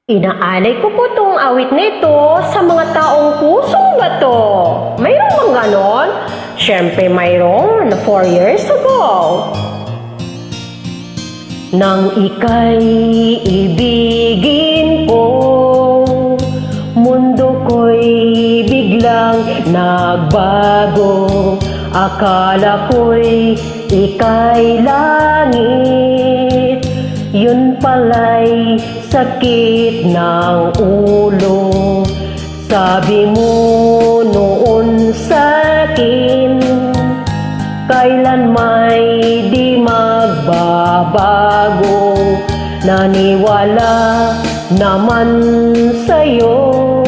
Inaalay ko po tong awit nito sa mga taong pusong bato. Mayroon bang ganon? Siyempre mayroon na 4 years ago. Nang ika'y ibigin ko, mundo ko'y biglang nagbago. Akala ko'y ika'y langit, yun pala'y sakit ng ulo. Sabi mo noon sa'kin, kailan may di magbabago. Naniwala naman sa'yo,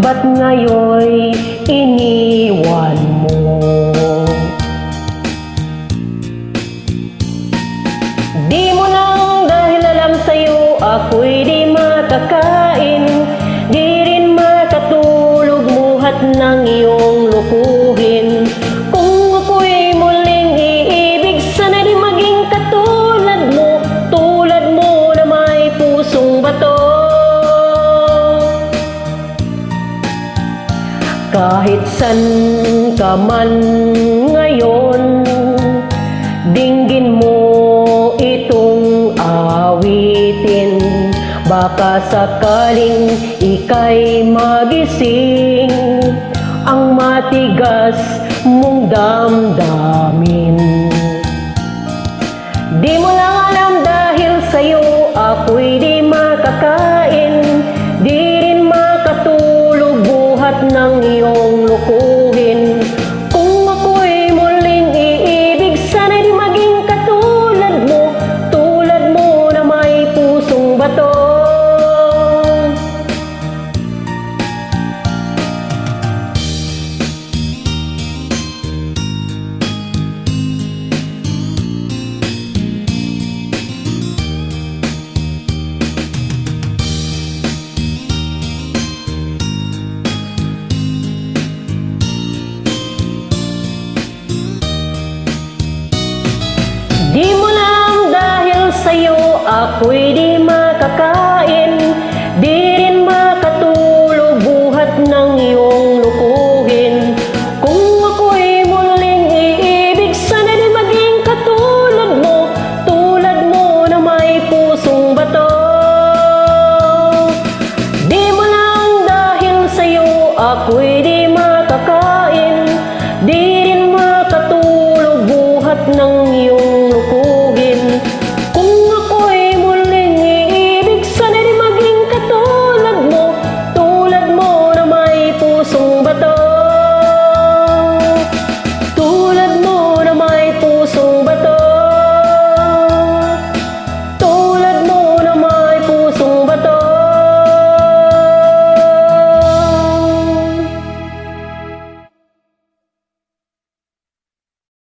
ba't ngayon'y iniwan mo? Di mo lang dahil alam sa'yo ako'y di makakain, di rin makatulog buhat ng iyong lukuhin. Kung ako'y muling iibig, sana di maging katulad mo na may pusong bato. Kahit san ka man ngayon, dinggin mo itong awitin. Baka sakaling ika'y magising ang matigas mong damdamin. Di mo lang alam dahil sa'yo ako'y di makakain, di rin makatulog buhat ng iyong lukuhin. Kung ako'y muling iibig, sana di maging katulad mo na may pusong bato. Di mo lang dahil sa'yo ako'y di makakain, di rin makatulog buhat ng iyong lukuhin. Kung ako'y muling iibig, sana di maging katulad mo na may pusong bato. Di mo lang dahil sa'yo ako'y di makakain, di rin makatulog buhat ng